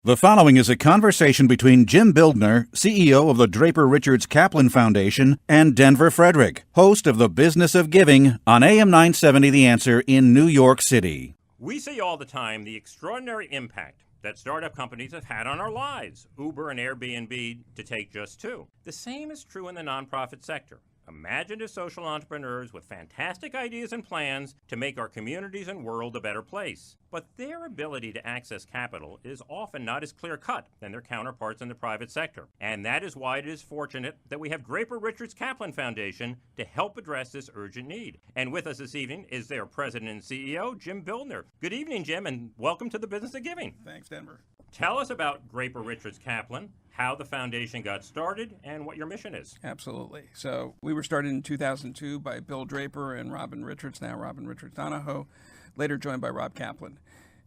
The following is a conversation between Jim Bildner, CEO of the Draper Richards Kaplan Foundation, and Denver Fredrick, host of The Business of Giving on AM 970 The Answer in New York City. We see all the time the extraordinary impact that startup companies have had on our lives, Uber and Airbnb to take just two. The same is true in the nonprofit sector. Imaginative social entrepreneurs with fantastic ideas and plans to make our communities and world a better place. But their ability to access capital is often not as clear-cut than their counterparts in the private sector. And that is why it is fortunate that we have Draper Richards Kaplan Foundation to help address this urgent need. And with us this evening is their president and CEO, Jim Bildner. Good evening, Jim, and welcome to the Business of Giving. Thanks, Denver. Tell us about Draper Richards Kaplan, how the foundation got started, and what your mission is. Absolutely. So we were started in 2002 by Bill Draper and Robin Richards, now Robin Richards Donahoe, later joined by Rob Kaplan.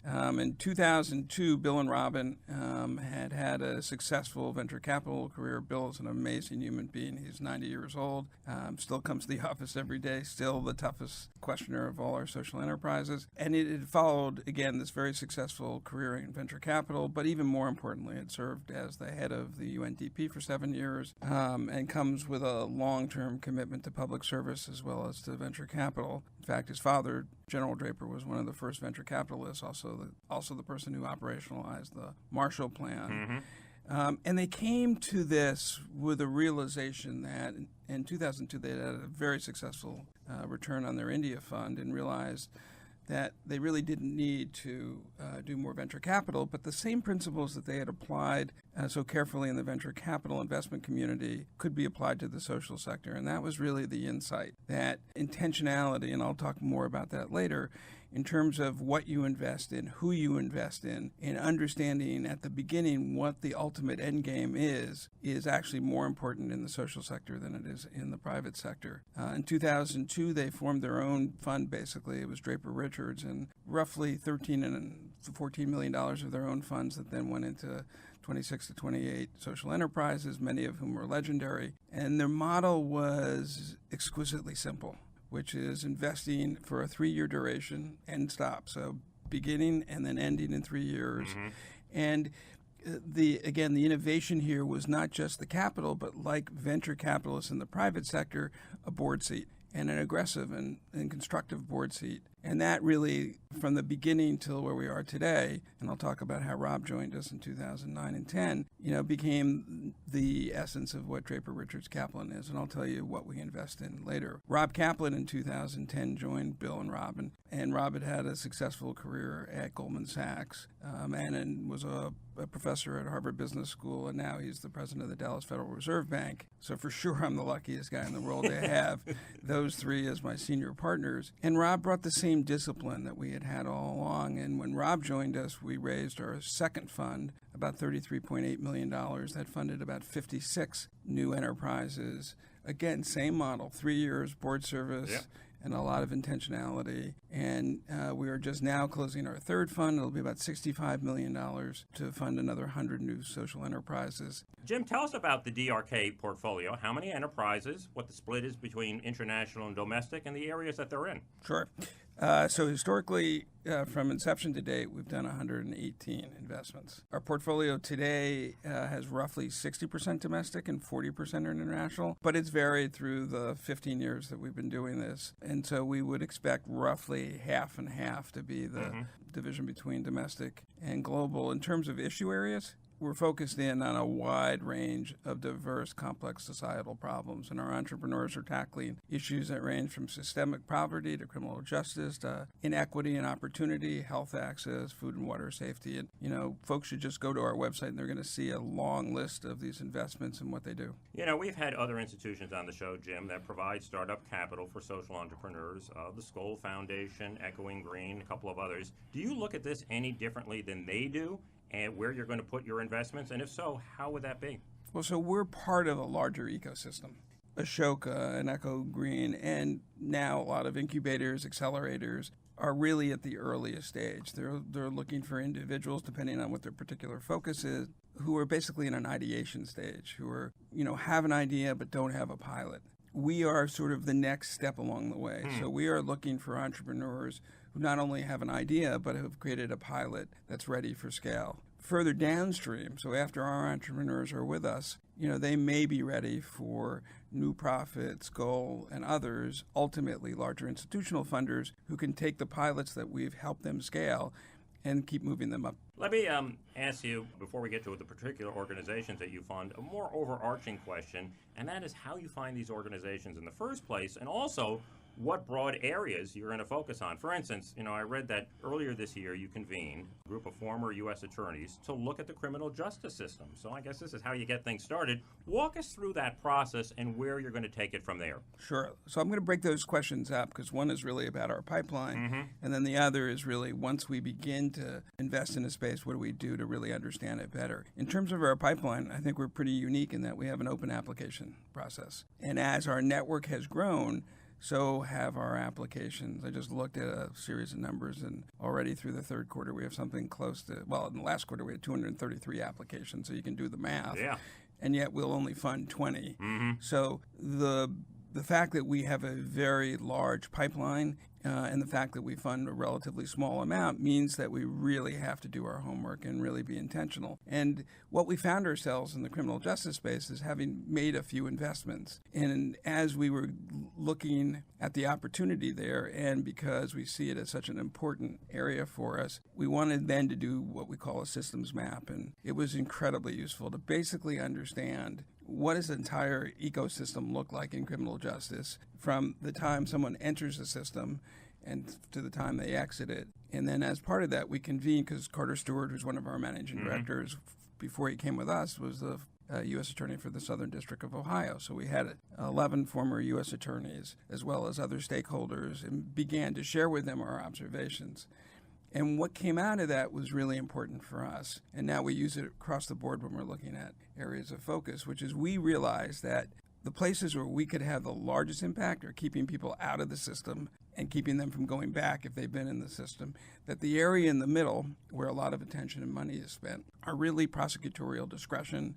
In 2002, Bill and Robin had a successful venture capital career. Bill is an amazing human being. He's 90 years old, still comes to the office every day, still the toughest questioner of all our social enterprises. And it followed, again, this very successful career in venture capital, but even more importantly, it served as the head of the UNDP for 7 years and comes with a long-term commitment to public service as well as to venture capital. In fact, his father, General Draper, was one of the first venture capitalists, also the person who operationalized the Marshall Plan. Mm-hmm. And they came to this with a realization that in 2002 they had a very successful return on their India fund and realized that they really didn't need to do more venture capital, but the same principles that they had applied so carefully in the venture capital investment community could be applied to the social sector. And that was really the insight, that intentionality, and I'll talk more about that later, in terms of what you invest in, who you invest in, and understanding at the beginning what the ultimate end game is actually more important in the social sector than it is in the private sector. In 2002, they formed their own fund, basically. It was Draper Richards, and roughly $13 and $14 million of their own funds that then went into 26 to 28 social enterprises, many of whom were legendary. And their model was exquisitely simple, which is investing for a 3-year duration and stop. So beginning and then ending in 3 years. Mm-hmm. And the innovation here was not just the capital, but like venture capitalists in the private sector, a board seat, and an aggressive and constructive board seat. And that really, from the beginning till where we are today, and I'll talk about how Rob joined us in 2009 and 10, became the essence of what Draper Richards Kaplan is. And I'll tell you what we invest in later. Rob Kaplan in 2010 joined Bill and Robin. And Rob had a successful career at Goldman Sachs and was a professor at Harvard Business School. And now he's the president of the Dallas Federal Reserve Bank. So for sure, I'm the luckiest guy in the world to have those three as my senior partners. And Rob brought the same discipline that we had all along. And when Rob joined us, we raised our second fund, about $33.8 million. That funded about 56 new enterprises. Again, same model, 3 years, board service. Yeah. And a lot of intentionality. And we are just now closing our third fund. It'll be about $65 million to fund another 100 new social enterprises. Jim, tell us about the DRK portfolio. How many enterprises, what the split is between international and domestic, and the areas that they're in? Sure. So historically, from inception to date, we've done 118 investments. Our portfolio today has roughly 60% domestic and 40% international, but it's varied through the 15 years that we've been doing this. And so we would expect roughly half and half to be the division between domestic and global. In terms of issue areas, we're focused in on a wide range of diverse, complex societal problems, and our entrepreneurs are tackling issues that range from systemic poverty to criminal justice to inequity and opportunity, health access, food and water safety. And, folks should just go to our website and they're going to see a long list of these investments and what they do. We've had other institutions on the show, Jim, that provide startup capital for social entrepreneurs, the Skoll Foundation, Echoing Green, a couple of others. Do you look at this any differently than they do? And where you're going to put your investments, and if so, how would that be? Well, so we're part of a larger ecosystem. Ashoka and Echo Green, and now a lot of incubators, accelerators are really at the earliest stage. They're looking for individuals, depending on what their particular focus is, who are basically in an ideation stage, who are, have an idea but don't have a pilot. We are sort of the next step along the way. So we are looking for entrepreneurs who not only have an idea, but have created a pilot that's ready for scale. further downstream, so after our entrepreneurs are with us, they may be ready for New Profits, Goal, and others, ultimately larger institutional funders who can take the pilots that we've helped them scale and keep moving them up. Let me ask you, before we get to the particular organizations that you fund, a more overarching question, and that is how you find these organizations in the first place, and also what broad areas you're going to focus on. For instance, I read that earlier this year you convened a group of former U.S. attorneys to look at the criminal justice system. So I guess this is how you get things started. Walk us through that process and where you're going to take it from there. Sure. So I'm going to break those questions up because one is really about our pipeline, and then the other is really once we begin to invest in a space, what do we do to really understand it better? In terms of our pipeline, I think we're pretty unique in that we have an open application process. And as our network has grown, so have our applications. I just looked at a series of numbers, and already through the third quarter, we have something close to, in the last quarter, we had 233 applications, so you can do the math. Yeah. And yet we'll only fund 20. So the fact that we have a very large pipeline and the fact that we fund a relatively small amount means that we really have to do our homework and really be intentional. And what we found ourselves in the criminal justice space is having made a few investments. And as we were looking at the opportunity there, and because we see it as such an important area for us, we wanted then to do what we call a systems map. And it was incredibly useful to basically understand what does the entire ecosystem look like in criminal justice from the time someone enters the system and to the time they exit it. And then as part of that, we convened, because Carter Stewart, who's one of our managing directors, before he came with us, was the U.S. Attorney for the Southern District of Ohio. So we had 11 former U.S. attorneys, as well as other stakeholders, and began to share with them our observations. And what came out of that was really important for us. And now we use it across the board when we're looking at areas of focus, which is we realize that the places where we could have the largest impact are keeping people out of the system and keeping them from going back if they've been in the system. That the area in the middle, where a lot of attention and money is spent, are really prosecutorial discretion,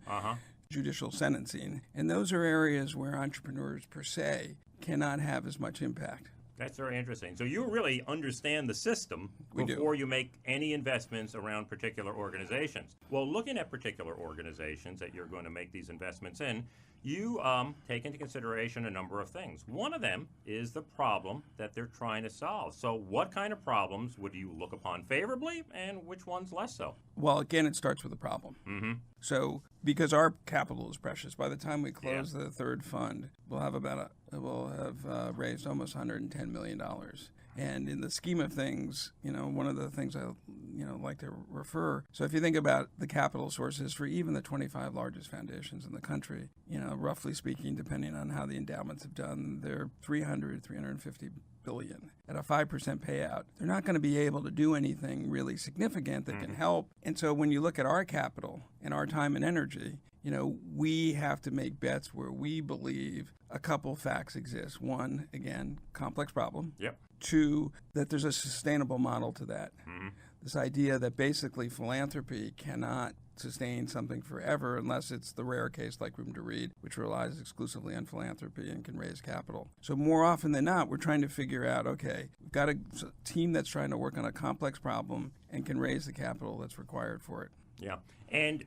judicial sentencing. And those are areas where entrepreneurs per se cannot have as much impact. That's very interesting. So you really understand the system before you make any investments around particular organizations. Well, looking at particular organizations that you're going to make these investments in, you take into consideration a number of things. One of them is the problem that they're trying to solve. So what kind of problems would you look upon favorably, and which ones less so? Well, again, it starts with a problem. So because our capital is precious, by the time we close the third fund, we'll have raised almost $110 million. And in the scheme of things, one of the things I like to refer. So if you think about the capital sources for even the 25 largest foundations in the country, roughly speaking, depending on how the endowments have done, they're 350 billion at a 5% payout. They're not going to be able to do anything really significant that can help. And so when you look at our capital and our time and energy, we have to make bets where we believe a couple facts exist. One, again, complex problem. Yep. Two, that there's a sustainable model to that. This idea that basically philanthropy cannot sustain something forever unless it's the rare case like Room to Read, which relies exclusively on philanthropy and can raise capital. So more often than not, we're trying to figure out, okay, we've got a team that's trying to work on a complex problem and can raise the capital that's required for it. Yeah. And,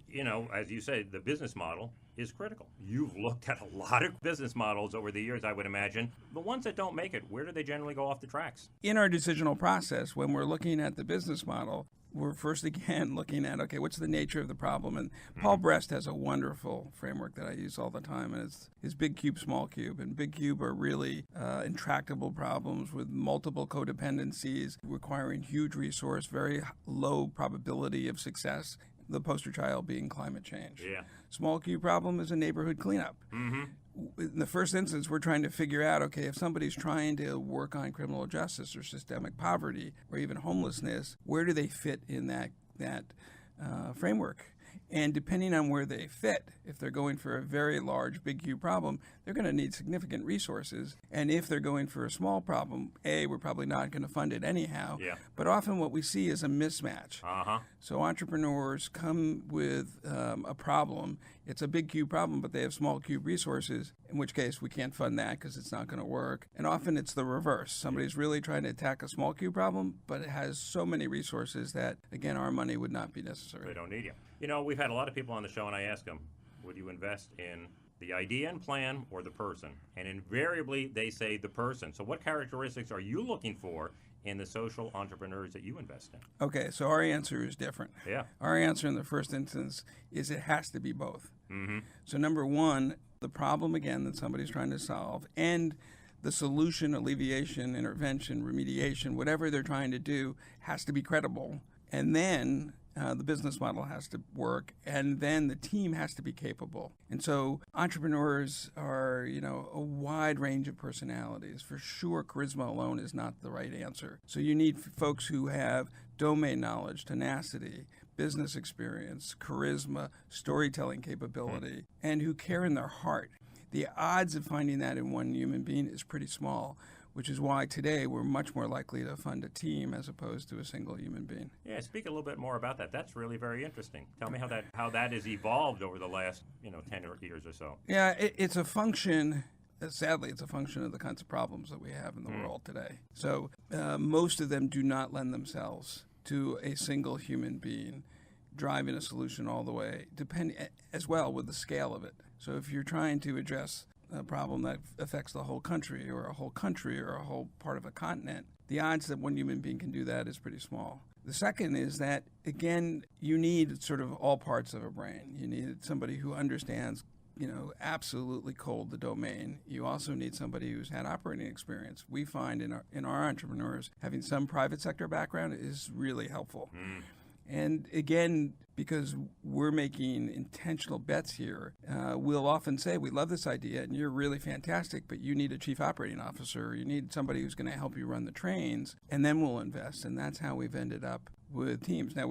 as you say, the business model is critical. You've looked at a lot of business models over the years, I would imagine. The ones that don't make it, where do they generally go off the tracks? In our decisional process, when we're looking at the business model, we're first again looking at, okay, what's the nature of the problem? And Paul Brest has a wonderful framework that I use all the time, and it's his big cube, small cube. And big cube are really intractable problems with multiple codependencies, requiring huge resource, very low probability of success. The poster child being climate change. Yeah. Small cube problem is a neighborhood cleanup. In the first instance, we're trying to figure out, okay, if somebody's trying to work on criminal justice or systemic poverty or even homelessness, where do they fit in that framework? And depending on where they fit, if they're going for a very large, big, huge problem, they're going to need significant resources. And if they're going for a small problem, we're probably not going to fund it anyhow. Yeah. But often what we see is a mismatch. Uh-huh. So entrepreneurs come with a problem. It's a big cube problem, but they have small cube resources, in which case we can't fund that because it's not going to work. And often it's the reverse. Somebody's really trying to attack a small cube problem, but it has so many resources that, again, our money would not be necessary. They don't need you. You know, we've had a lot of people on the show, and I ask them, would you invest in the idea and plan or the person? And invariably, they say the person. So what characteristics are you looking for in the social entrepreneurs that you invest in? Okay, so our answer is different. Yeah. Our answer in the first instance is it has to be both. Mm-hmm. So number one, the problem, again, that somebody's trying to solve, and the solution, alleviation, intervention, remediation, whatever they're trying to do has to be credible. And then the business model has to work, and then the team has to be capable. And so entrepreneurs are, a wide range of personalities. For sure, charisma alone is not the right answer. So you need folks who have domain knowledge, tenacity, business experience, charisma, storytelling capability, and who care in their heart. The odds of finding that in one human being is pretty small, which is why today we're much more likely to fund a team as opposed to a single human being. Yeah, speak a little bit more about that. That's really very interesting. Tell me how that has evolved over the last 10 years or so. Yeah, it's a function. Sadly, it's a function of the kinds of problems that we have in the world today. So most of them do not lend themselves to a single human being driving a solution all the way, depending as well with the scale of it. So if you're trying to address a problem that affects the whole country or a whole part of a continent, the odds that one human being can do that is pretty small. The second is that, again, you need sort of all parts of a brain. You need somebody who understands, absolutely cold the domain. You also need somebody who's had operating experience. We find in our entrepreneurs, having some private sector background is really helpful. And again, because we're making intentional bets here, we'll often say, we love this idea and you're really fantastic, but you need a chief operating officer. You need somebody who's going to help you run the trains, and then we'll invest. And that's how we've ended up with teams. Now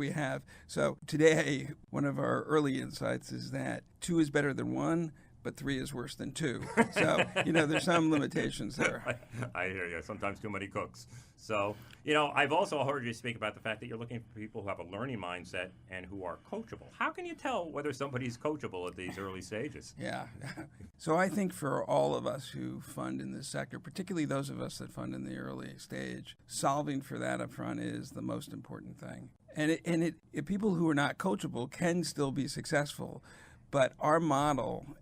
so today, one of our early insights is that 2 is better than 1, but 3 is worse than 2. So, there's some limitations there. I hear you. Sometimes too many cooks. So, I've also heard you speak about the fact that you're looking for people who have a learning mindset and who are coachable. How can you tell whether somebody's coachable at these early stages? Yeah. So I think for all of us who fund in this sector, particularly those of us that fund in the early stage, solving for that up front is the most important thing. And people who are not coachable can still be successful. But our model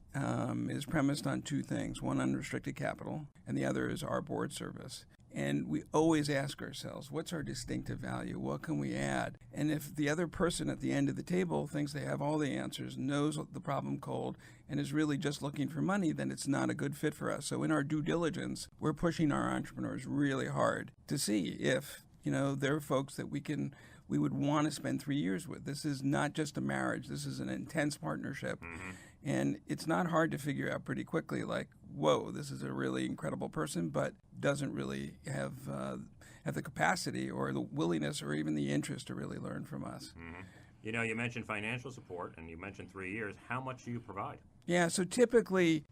is premised on 2 things. One, unrestricted capital, and the other is our board service. And we always ask ourselves, what's our distinctive value? What can we add? And if the other person at the end of the table thinks they have all the answers, knows the problem cold, and is really just looking for money, then it's not a good fit for us. So in our due diligence, we're pushing our entrepreneurs really hard to see if, they're folks that we would want to spend 3 years with. This is not just a marriage. This is an intense partnership. Mm-hmm. And it's not hard to figure out pretty quickly, like, whoa, this is a really incredible person, but doesn't really have the capacity or the willingness or even the interest to really learn from us. Mm-hmm. You mentioned financial support, and you mentioned 3 years. How much do you provide? Yeah, so typically,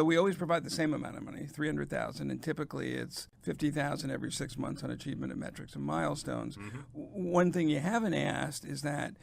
we always provide the same amount of money, $300,000, and typically it's $50,000 every 6 months on achievement of metrics and milestones. Mm-hmm. One thing you haven't asked is that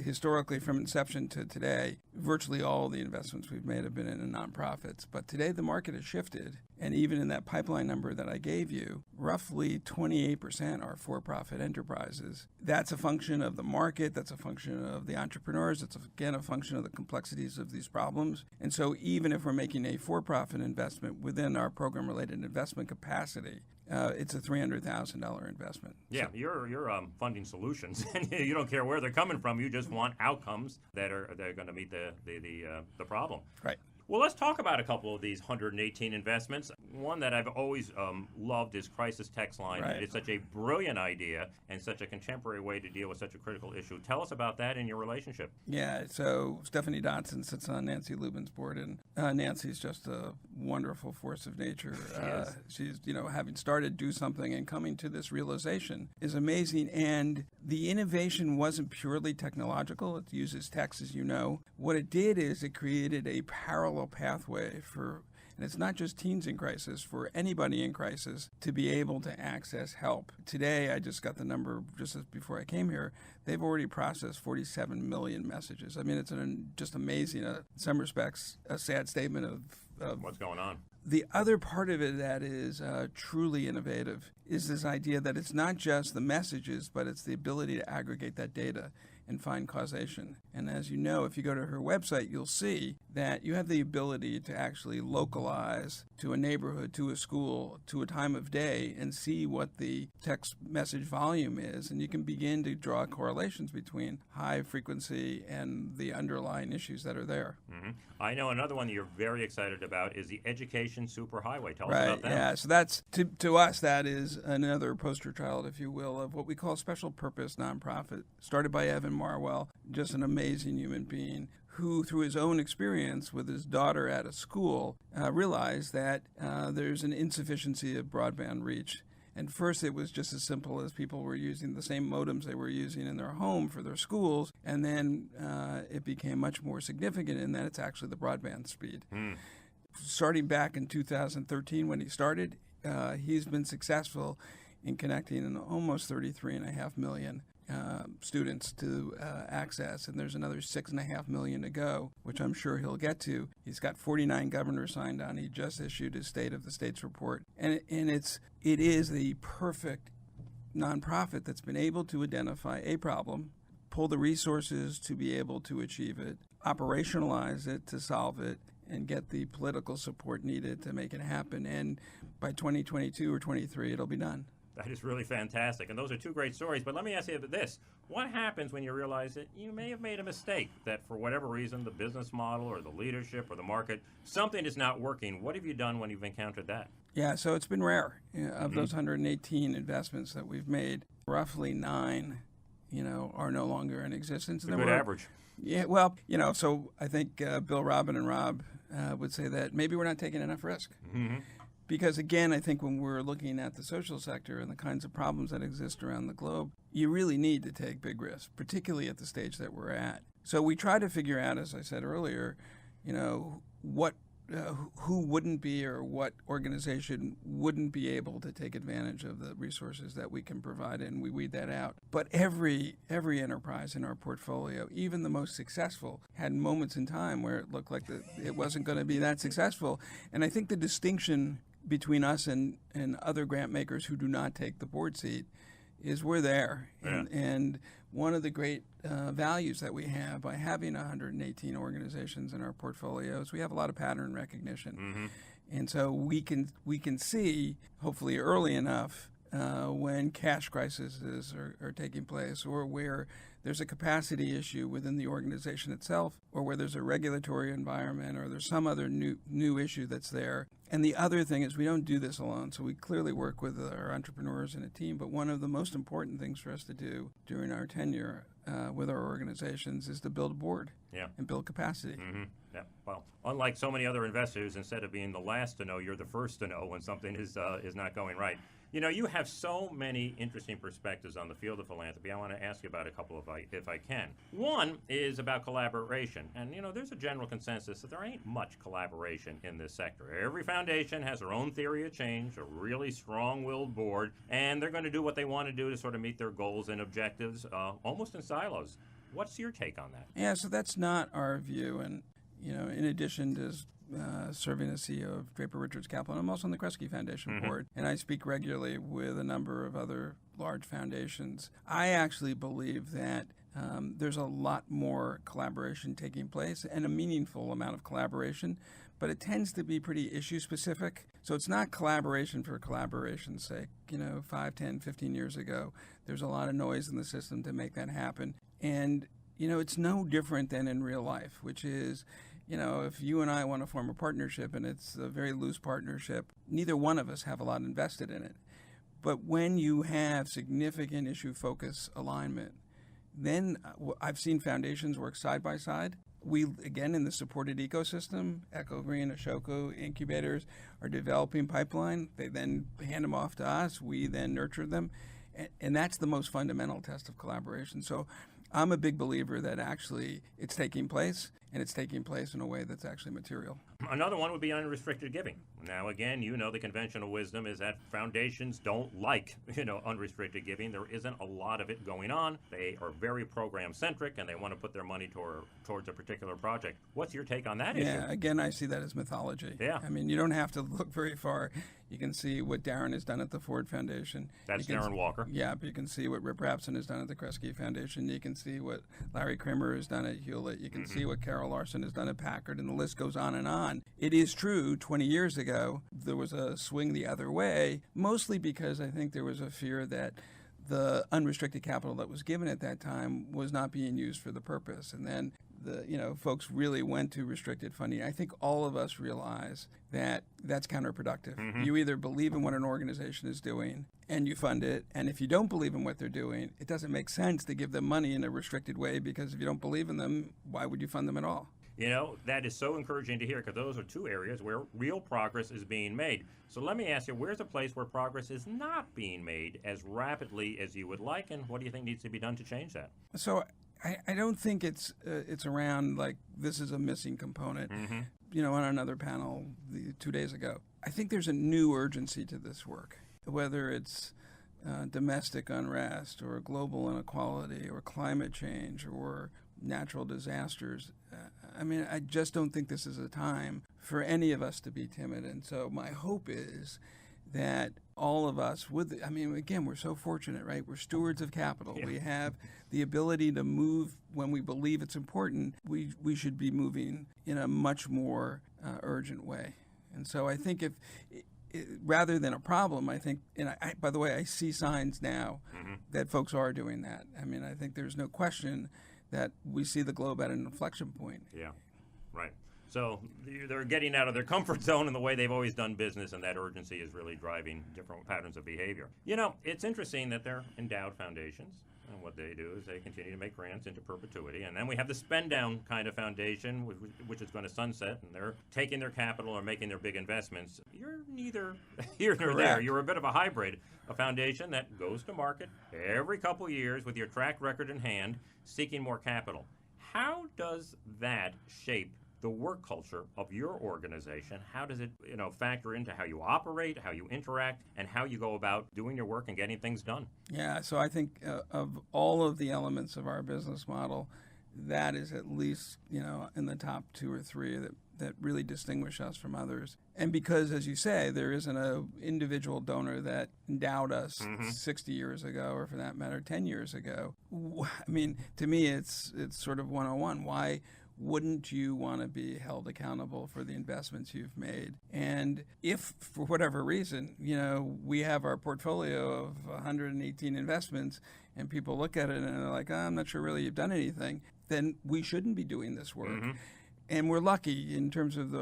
historically, from inception to today, virtually all the investments we've made have been in nonprofits. But today the market has shifted, and even in that pipeline number that I gave you, roughly 28% are for-profit enterprises. That's a function of the market. That's a function of the entrepreneurs. It's, again, a function of the complexities of these problems. And so even if we're making a for-profit investment within our program-related investment capacity, it's a $300,000 investment. Yeah, so you're funding solutions, and you don't care where they're coming from. You just want outcomes that are going to meet the problem. Right. Well, let's talk about a couple of these 118 investments. One that I've always loved is Crisis Text Line. Right. It's such a brilliant idea and such a contemporary way to deal with such a critical issue. Tell us about that and your relationship. Yeah, so Stephanie Dotson sits on Nancy Lubin's board, and Nancy's just a wonderful force of nature. She's, having started Do Something and coming to this realization is amazing. And the innovation wasn't purely technological. It uses text, as you know. What it did is it created a parallel pathway for, and it's not just teens in crisis, for anybody in crisis to be able to access help. Today, I just got the number just before I came here. They've already processed 47 million messages. I mean, it's just amazing. In some respects, a sad statement of What's going on? The other part of it that is truly innovative is this idea that it's not just the messages, but it's the ability to aggregate that data and find causation. And as you know, if you go to her website, you'll see that you have the ability to actually localize to a neighborhood, to a school, to a time of day, and see what the text message volume is. And you can begin to draw correlations between high frequency and the underlying issues that are there. Mm-hmm. I know another one that you're very excited about is the Education Superhighway. Tell us Right, about that. yeah. So that's, to us, that is another poster child, if you will, of what we call special purpose nonprofit, started by Evan Marwell, just an amazing human being who, through his own experience with his daughter at a school, realized that there's an insufficiency of broadband reach. And first, it was just as simple as people were using the same modems they were using in their home for their schools. And then it became much more significant in that it's actually the broadband speed. Starting back in 2013 when he started, he's been successful in connecting almost 33.5 million students to access, and there's another 6.5 million to go, which I'm sure he'll get to. He's got 49 governors signed on. He just issued his State of the States report, and it is the perfect nonprofit that's been able to identify a problem, pull the resources to be able to achieve it, operationalize it to solve it, and get the political support needed to make it happen. And by 2022 or 23, it'll be done. That is really fantastic. And those are two great stories. But let me ask you this. What happens when you realize that you may have made a mistake, that for whatever reason, the business model or the leadership or the market, something is not working? What have you done when you've encountered that? Yeah, so it's been rare. Of those 118 investments that we've made, roughly 9, are no longer in existence. It's a good average. Yeah, well, so I think Bill, Robin, and Rob would say that maybe we're not taking enough risk. Mm-hmm. Because, again, I think when we're looking at the social sector and the kinds of problems that exist around the globe, you really need to take big risks, particularly at the stage that we're at. So we try to figure out, as I said earlier, who wouldn't be or what organization wouldn't be able to take advantage of the resources that we can provide, and we weed that out. But every enterprise in our portfolio, even the most successful, had moments in time where it looked like it wasn't going to be that successful. And I think the distinction between us and other grant makers who do not take the board seat is we're there. Yeah. And one of the great values that we have by having 118 organizations in our portfolio is we have a lot of pattern recognition. Mm-hmm. And so we can see, hopefully early enough, when cash crises are taking place, or where there's a capacity issue within the organization itself, or where there's a regulatory environment, or there's some other new issue that's there. And the other thing is we don't do this alone. So we clearly work with our entrepreneurs and a team, but one of the most important things for us to do during our tenure with our organizations is to build a board and build capacity. Mm-hmm. Yeah. Well, unlike so many other investors, instead of being the last to know, you're the first to know when something is not going right. You have so many interesting perspectives on the field of philanthropy. I want to ask you about a couple if I can. One is about collaboration. And, there's a general consensus that there ain't much collaboration in this sector. Every foundation has their own theory of change, a really strong-willed board, and they're going to do what they want to do to sort of meet their goals and objectives almost in silos. What's your take on that? Yeah, so that's not our view. And, in addition to serving as CEO of Draper Richards Kaplan, I'm also on the Kresge Foundation board, and I speak regularly with a number of other large foundations. I actually believe that there's a lot more collaboration taking place and a meaningful amount of collaboration, but it tends to be pretty issue-specific. So it's not collaboration for collaboration's sake. 5, 10, 15 years ago, there's a lot of noise in the system to make that happen. And it's no different than in real life, which is if you and I want to form a partnership and it's a very loose partnership, neither one of us have a lot invested in it. But when you have significant issue focus alignment, then I've seen foundations work side by side. We, again, in the supported ecosystem, Echo Green, Ashoka incubators are developing pipeline. They then hand them off to us. We then nurture them. And that's the most fundamental test of collaboration. So I'm a big believer that actually it's taking place, and it's taking place in a way that's actually material. Another one would be unrestricted giving. Now, again, the conventional wisdom is that foundations don't like, unrestricted giving. There isn't a lot of it going on. They are very program-centric, and they want to put their money towards a particular project. What's your take on that issue? Yeah, again, I see that as mythology. Yeah. I mean, you don't have to look very far. You can see what Darren has done at the Ford Foundation. That's Darren Walker. Yeah, but you can see what Rip Rapson has done at the Kresge Foundation. You can see what Larry Kramer has done at Hewlett. You can see what Carol Larson has done at Packard, and the list goes on and on. It is true, 20 years ago, there was a swing the other way, mostly because I think there was a fear that the unrestricted capital that was given at that time was not being used for the purpose. And then folks really went to restricted funding. I think all of us realize that that's counterproductive. You either believe in what an organization is doing and you fund it, and if you don't believe in what they're doing, it doesn't make sense to give them money in a restricted way, because if you don't believe in them, why would you fund them at all? That is so encouraging to hear, because those are two areas where real progress is being made. So let me ask you, where's a place where progress is not being made as rapidly as you would like, and what do you think needs to be done to change that? So I don't think it's around like this is a missing component. On another panel 2 days ago, I think there's a new urgency to this work, whether it's domestic unrest or global inequality or climate change or natural disasters. I just don't think this is a time for any of us to be timid. And so my hope is that all of us again, we're so fortunate, right? We're stewards of capital. Yeah. We have the ability to move when we believe it's important. We should be moving in a much more urgent way. And so I think rather than a problem, I think, by the way, I see signs now that folks are doing that. I think there's no question that we see the globe at an inflection point. Yeah, right. So they're getting out of their comfort zone in the way they've always done business, and that urgency is really driving different patterns of behavior. It's interesting that they're endowed foundations, and what they do is they continue to make grants into perpetuity. And then we have the spend-down kind of foundation, which is going to sunset, and they're taking their capital or making their big investments. You're neither here nor there. You're a bit of a hybrid, a foundation that goes to market every couple years with your track record in hand, seeking more capital. How does that shape the work culture of your organization? How does it, factor into how you operate, how you interact, and how you go about doing your work and getting things done? Yeah, so I think of all of the elements of our business model, that is at least, in the top 2 or 3 that really distinguish us from others. And because, as you say, there isn't an individual donor that endowed us 60 years ago, or for that matter, 10 years ago. To me, it's sort of 101. Why wouldn't you want to be held accountable for the investments you've made? And if, for whatever reason, we have our portfolio of 118 investments, and people look at it and they're like, I'm not sure really you've done anything, then we shouldn't be doing this work. And we're lucky in terms of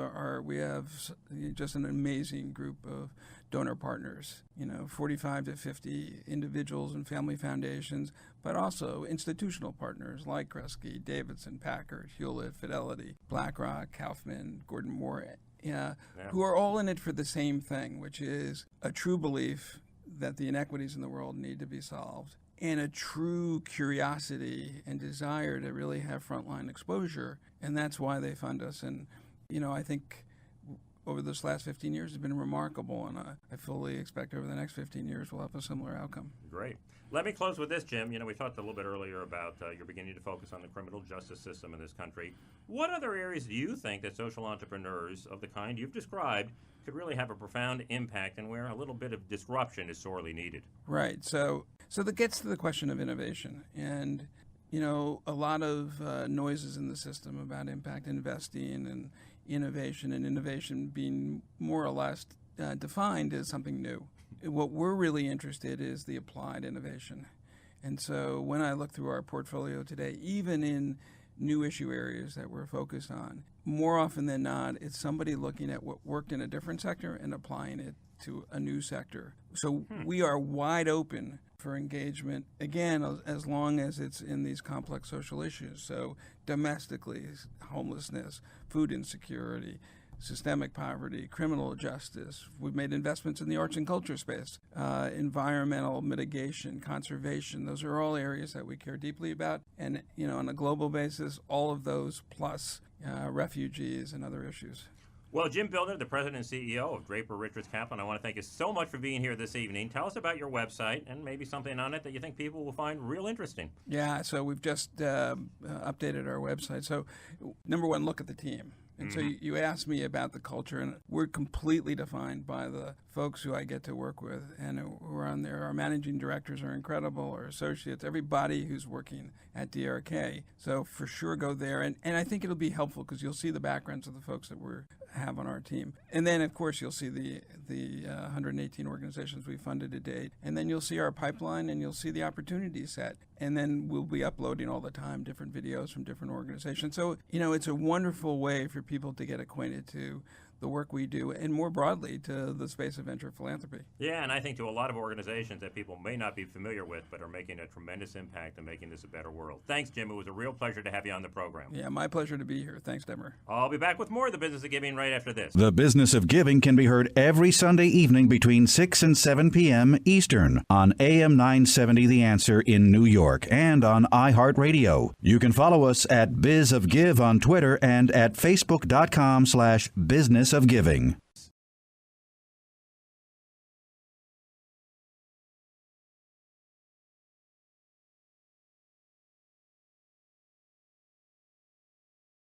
we have just an amazing group of donor partners, 45 to 50 individuals and family foundations, but also institutional partners like Kresge, Davidson, Packard, Hewlett, Fidelity, BlackRock, Kaufman, Gordon Moore, who are all in it for the same thing, which is a true belief that the inequities in the world need to be solved, and a true curiosity and desire to really have frontline exposure. And that's why they fund us. And, I think over this last 15 years has been remarkable, and I fully expect over the next 15 years we'll have a similar outcome. Great. Let me close with this, Jim. We talked a little bit earlier about you're beginning to focus on the criminal justice system in this country. What other areas do you think that social entrepreneurs of the kind you've described could really have a profound impact, and where a little bit of disruption is sorely needed? Right. So that gets to the question of innovation. And, a lot of noises in the system about impact investing and innovation being more or less defined as something new. What we're really interested in is the applied innovation. And so when I look through our portfolio today, even in new issue areas that we're focused on. More often than not, it's somebody looking at what worked in a different sector and applying it to a new sector. So we are wide open for engagement, again, as long as it's in these complex social issues. So domestically, homelessness, food insecurity, systemic poverty, criminal justice. We've made investments in the arts and culture space, environmental mitigation, conservation. Those are all areas that we care deeply about. And, on a global basis, all of those plus refugees and other issues. Well, Jim Bildner, the president and CEO of Draper Richards Kaplan, I want to thank you so much for being here this evening. Tell us about your website and maybe something on it that you think people will find real interesting. Yeah, so we've just updated our website. So, number one, look at the team. And so you asked me about the culture, and we're completely defined by the folks who I get to work with and who are on there. Our managing directors are incredible, our associates, everybody who's working at DRK. So for sure go there. And I think it'll be helpful because you'll see the backgrounds of the folks that we have on our team. And then, of course, you'll see the 118 organizations we funded to date. And then you'll see our pipeline and you'll see the opportunity set. And then we'll be uploading all the time different videos from different organizations. So, it's a wonderful way for people to get acquainted to the work we do, and more broadly to the space of venture philanthropy. Yeah, and I think to a lot of organizations that people may not be familiar with, but are making a tremendous impact in making this a better world. Thanks, Jim. It was a real pleasure to have you on the program. Yeah, my pleasure to be here. Thanks, Denver. I'll be back with more of The Business of Giving right after this. The Business of Giving can be heard every Sunday evening between 6 and 7 p.m. Eastern on AM 970 The Answer in New York and on iHeartRadio. You can follow us at Biz of Give on Twitter and at Facebook.com/Business of Giving.